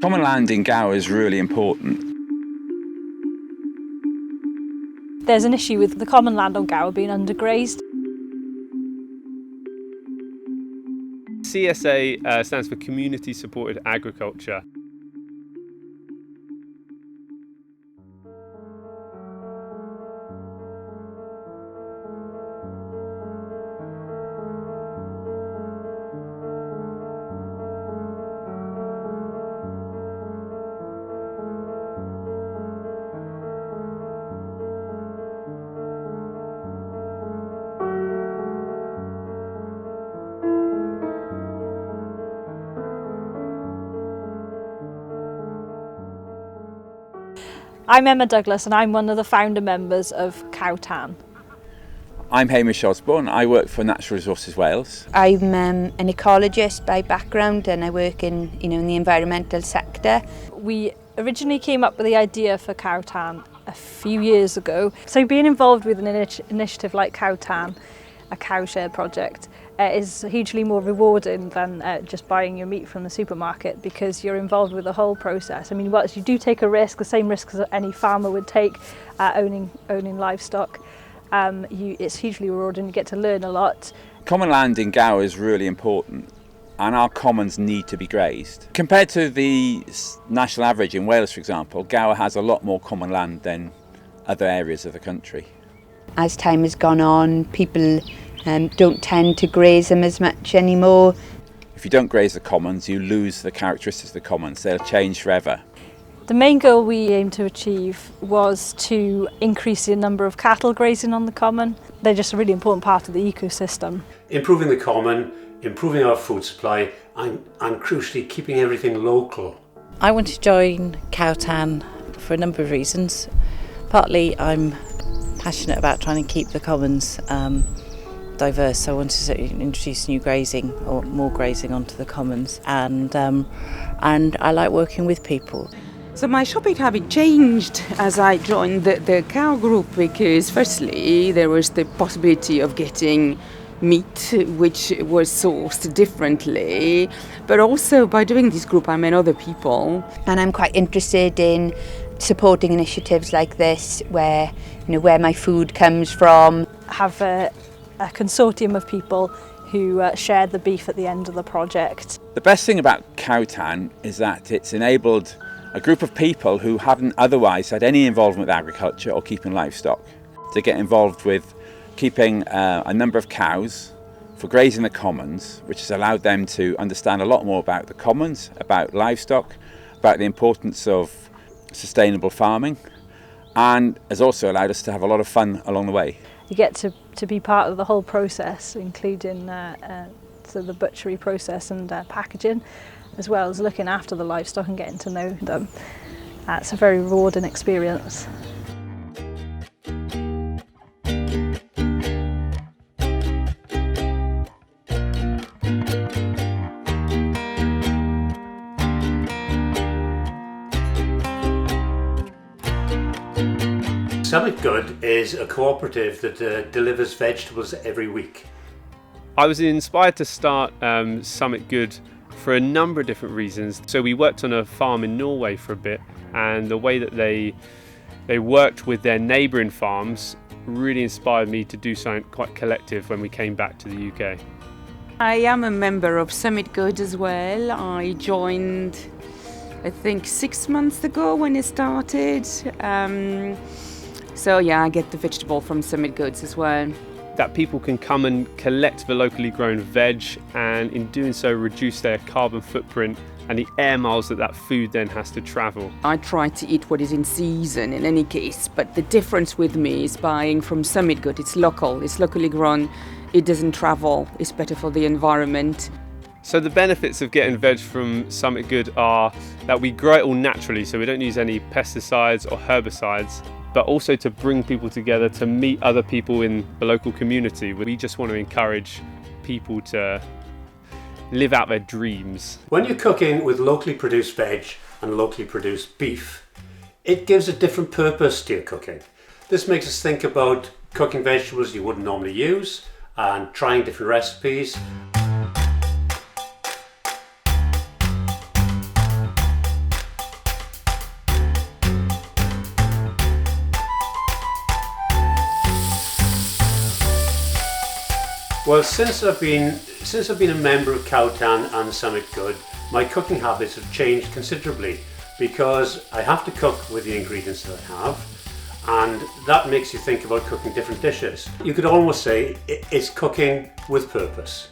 Common land in Gower is really important. There's an issue with the common land on Gower being undergrazed. CSA stands for Community Supported Agriculture. I'm Emma Douglas and I'm one of the founder members of Cowtan. I'm Hamish Osborne. I work for Natural Resources Wales. I'm an ecologist by background and I work in the environmental sector. We originally came up with the idea for Cowtan a few years ago. So being involved with an initiative like Cowtan, a cowshare project, is hugely more rewarding than just buying your meat from the supermarket, because you're involved with the whole process. I mean, whilst you do take a risk, the same risk as any farmer would take owning livestock, it's hugely rewarding. You get to learn a lot. Common land in Gower is really important, and our commons need to be grazed. Compared to the national average in Wales, for example, Gower has a lot more common land than other areas of the country. As time has gone on, people don't tend to graze them as much anymore. If you don't graze the commons, you lose the characteristics of the commons. They'll change forever. The main goal we aimed to achieve was to increase the number of cattle grazing on the common. They're just a really important part of the ecosystem. Improving the common, improving our food supply, and crucially keeping everything local. I want to join Cowtan for a number of reasons. Partly I'm passionate about trying to keep the commons diverse, so I wanted to introduce new grazing or more grazing onto the commons, and I like working with people. So my shopping habit changed as I joined the cow group, because firstly there was the possibility of getting meat which was sourced differently, but also by doing this group I met other people. And I'm quite interested in supporting initiatives like this where my food comes from. Have a consortium of people who share the beef at the end of the project. The best thing about Cowtan is that it's enabled a group of people who haven't otherwise had any involvement with agriculture or keeping livestock to get involved with keeping a number of cows for grazing the commons, which has allowed them to understand a lot more about the commons, about livestock, about the importance of sustainable farming, and has also allowed us to have a lot of fun along the way. You get to be part of the whole process, including so the butchery process and packaging, as well as looking after the livestock and getting to know them. It's a very rewarding experience. Summit Good is a cooperative that delivers vegetables every week. I was inspired to start Summit Good for a number of different reasons. So we worked on a farm in Norway for a bit, and the way that they worked with their neighbouring farms really inspired me to do something quite collective when we came back to the UK. I am a member of Summit Good as well. I joined I think 6 months ago when it started. So yeah, I get the vegetable from Summit Goods as well. That people can come and collect the locally grown veg, and in doing so reduce their carbon footprint and the air miles that food then has to travel. I try to eat what is in season in any case, but the difference with me is buying from Summit Good. It's local, it's locally grown, it doesn't travel, it's better for the environment. So the benefits of getting veg from Summit Good are that we grow it all naturally, so we don't use any pesticides or herbicides, but also to bring people together to meet other people in the local community. We just want to encourage people to live out their dreams. When you're cooking with locally produced veg and locally produced beef, it gives a different purpose to your cooking. This makes us think about cooking vegetables you wouldn't normally use and trying different recipes. Well, since I've been a member of Cowtan and Summit Good, my cooking habits have changed considerably because I have to cook with the ingredients that I have, and that makes you think about cooking different dishes. You could almost say it's cooking with purpose.